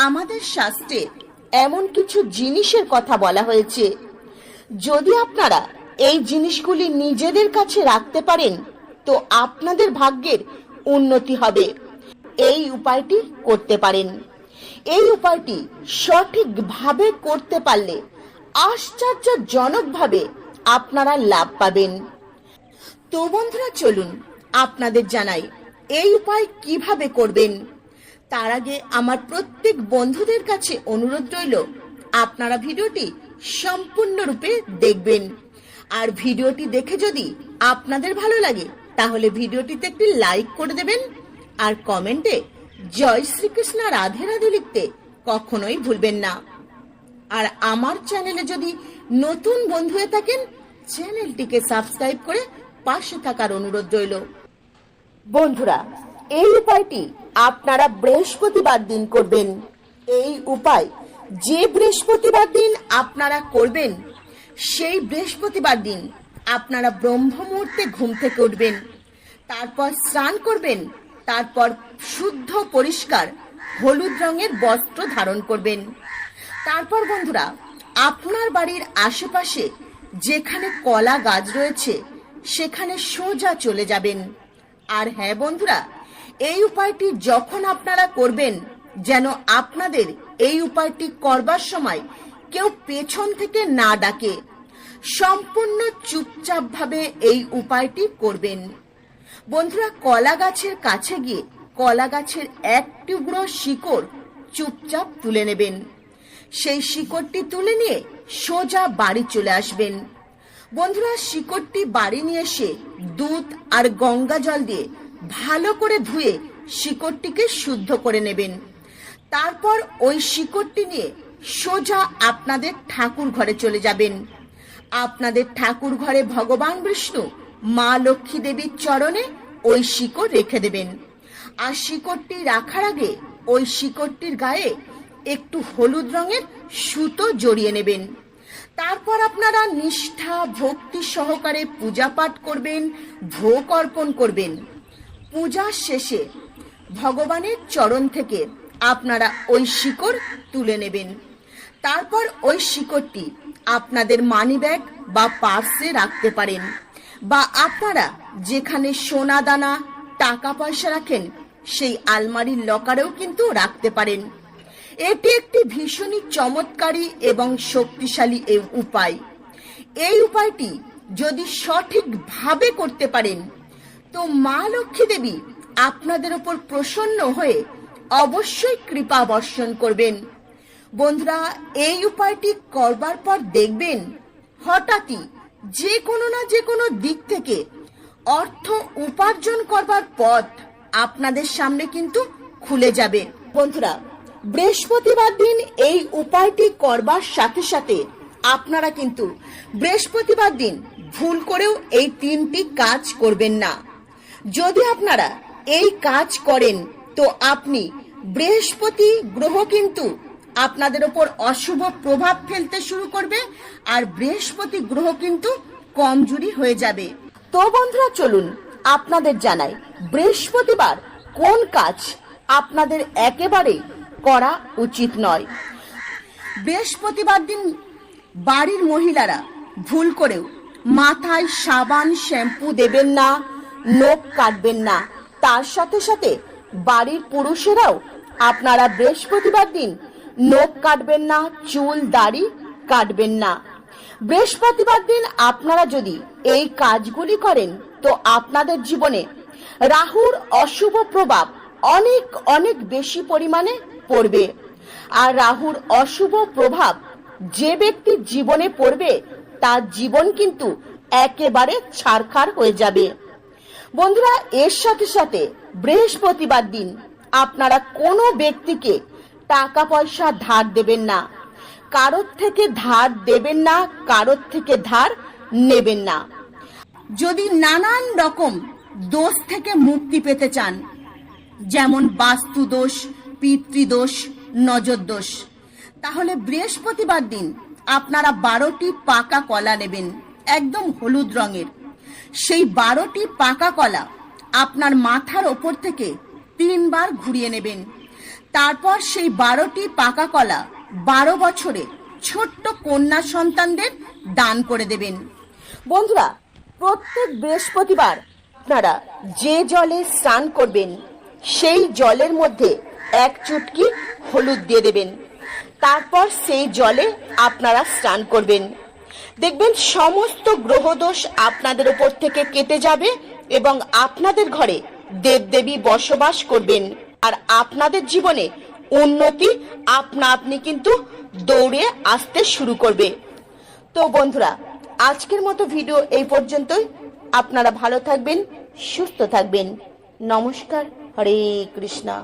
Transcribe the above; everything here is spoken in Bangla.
আমাদের শাস্ত্রে এমন কিছু জিনিসের কথা বলা হয়েছে, যদি আপনারা এই জিনিসগুলি নিজেদের কাছে রাখতে পারেন তো আপনাদের ভাগ্যের উন্নতি হবে। এই উপায়টি করতে পারেন। এই উপায়টি সঠিকভাবে করতে পারলে আশ্চর্যজনকভাবে আপনারা লাভ পাবেন। তো বন্ধুরা, চলুন আপনাদের জানাই এই উপায় কিভাবে করবেন। তার আগে আমার প্রত্যেক বন্ধুদের কাছে অনুরোধ রইল, আপনারা ভিডিওটি সম্পূর্ণরূপে দেখবেন। আর ভিডিওটি দেখে যদি আপনাদের ভালো লাগে তাহলে ভিডিওটিতে একটি লাইক করে দেবেন, আর কমেন্টে জয় শ্রীকৃষ্ণ রাধে রাধে লিখতে কখনোই ভুলবেন না। আর আমার চ্যানেলে যদি নতুন বন্ধু হয়ে থাকেন, চ্যানেলটিকে সাবস্ক্রাইব করে পাশে থাকার অনুরোধ রইল। বন্ধুরা, এই উপায়টি আপনারা বৃহস্পতিবার দিন করবেন। এই উপায় যে বৃহস্পতিবার দিন আপনারা করবেন, সেই বৃহস্পতিবার দিন আপনারা ব্রহ্ম মুহূর্তে ঘুম থেকে উঠবেন, তারপর স্নান করবেন, তারপর শুদ্ধ পরিষ্কার হলুদ রঙের বস্ত্র ধারণ করবেন। তারপর বন্ধুরা, আপনার বাড়ির আশেপাশে যেখানে কলা গাছ রয়েছে সেখানে সোজা চলে যাবেন। আর হ্যাঁ বন্ধুরা, এই উপায়টি যখন আপনারা করবেন, যেন আপনাদের এই উপায়টি করবার সময় কেউ পেছন থেকে না ডাকে। সম্পূর্ণ চুপচাপ ভাবে এই উপায়টি করবেন। বন্ধুরা, কলা গাছের কাছে গিয়ে কলা গাছের এক টুকরো শিকড় চুপচাপ তুলে নেবেন। সেই শিকড়টি তুলে নিয়ে সোজা বাড়ি চলে আসবেন। বন্ধুরা, শিকড়টি বাড়ি নিয়ে এসে দুধ আর গঙ্গা জল দিয়ে ভালো করে ধুয়ে শিকড়টিকে শুদ্ধ করে নেবেন। তারপর ওই শিকড়টি নিয়ে সোজা আপনাদের ঠাকুর ঘরে চলে যাবেন। আপনাদের ঠাকুর ঘরে ভগবান বিষ্ণু, মা লক্ষ্মী দেবীর চরণে ওই শিকড় রেখে দেবেন। আর শিকড়টি রাখার আগে ওই শিকড়টির গায়ে একটু হলুদ রঙের সুতো জড়িয়ে নেবেন। তারপর আপনারা নিষ্ঠা ভক্তি সহকারে পূজা পাঠ করবেন, ভোগ অর্পণ করবেন। পূজার শেষে ভগবানের চরণ থেকে আপনারা ওই শিকড় তুলে নেবেন। তারপর ওই শিকড়টি আপনাদের মানি ব্যাগ বা পার্সে রাখতে পারেন, বা আপনারা যেখানে সোনা দানা টাকা পয়সা রাখেন সেই আলমারির লকারেও কিন্তু রাখতে পারেন। এটি একটি ভীষণই চমৎকারী এবং শক্তিশালী এই উপায়। এই উপায়টি যদি সঠিকভাবে করতে পারেন তো মা লক্ষ্মী দেবী আপনাদের উপর প্রসন্ন হয়ে অবশ্যই কৃপা বর্ষণ করবেন। বন্ধুরা, এই উপায়টি করবার পর দেখবেন হঠাৎই যে কোনো না যে কোনো দিক থেকে অর্থ উপার্জন করবার পথ আপনাদের সামনে কিন্তু খুলে যাবে। বন্ধুরা, বৃহস্পতিবার দিন এই উপায়টি করবার সাথে সাথে আপনারা কিন্তু বৃহস্পতিবার দিন ভুল করেও এই 3টি কাজ করবেন না। যদি আপনারা এই কাজ করেন তো আপনি বৃহস্পতি গ্রহ কিন্তু আপনাদের উপর অশুভ প্রভাব ফেলতে শুরু করবে, আর বৃহস্পতি গ্রহ কিন্তু কমজোরি হয়ে যাবে। তো বন্ধুরা, চলুন আপনাদের জানাই বৃহস্পতিবার কোন কাজ আপনাদের একেবারেই করা উচিত নয়। বৃহস্পতিবার দিন বাড়ির মহিলারা ভুল করেও মাথায় সাবান শ্যাম্পু দেবেন না, নখ কাটবেন না। তার সাথে সাথে বাড়ির পুরুষেরাও আপনারা বৃহস্পতিবার দিন নখ কাটবেন না, চুল দাড়ি কাটবেন না। বৃহস্পতিবার দিন আপনারা যদি এই কাজগুলি করেন তো আপনাদের জীবনে রাহুর অশুভ প্রভাব অনেক অনেক বেশি পরিমাণে পড়বে। আর রাহুর অশুভ প্রভাব যে ব্যক্তির জীবনে পড়বে তার জীবন কিন্তু একেবারে ছারখার হয়ে যাবে। বন্ধুরা, এর সাথে সাথে বৃহস্পতিবার দিন আপনারা কোনো ব্যক্তিকে টাকা পয়সা ধার দেবেন না, কারোর থেকে ধার দেবেন না, কারোর থেকে ধার নেবেন না। যদি নানান রকম দোষ থেকে মুক্তি পেতে চান, যেমন বাস্তু দোষ, পিতৃদোষ, নজর দোষ, তাহলে বৃহস্পতিবার দিন আপনারা 12টি পাকা কলা নেবেন, একদম হলুদ রঙের। সেই 12টি পাকা কলা আপনার মাথার ওপর থেকে 3 বার ঘুরিয়ে নেবেন। তারপর সেই 12টি পাকা কলা 12 বছরে ছোট্ট কন্যা সন্তানদের দান করে দেবেন। বন্ধুরা, প্রত্যেক বৃহস্পতিবার আপনারা যে জলে স্নান করবেন সেই জলের মধ্যে 1 চুটকি হলুদ দিয়ে দেবেন। তারপর সেই জলে আপনারা স্নান করবেন। দেখবেন সমস্ত গ্রহদোষ আপনাদের উপর থেকে কেটে যাবে এবং আপনাদের ঘরে দেবদেবী বসবাস করবেন। আর আপনাদের জীবনে উন্নতি আপনা আপনি কিন্তু দৌড়ে আসতে শুরু করবে। তো বন্ধুরা, আজকের মতো ভিডিও এই পর্যন্তই। আপনারা ভালো থাকবেন, সুস্থ থাকবেন। নমস্কার। হরে কৃষ্ণা।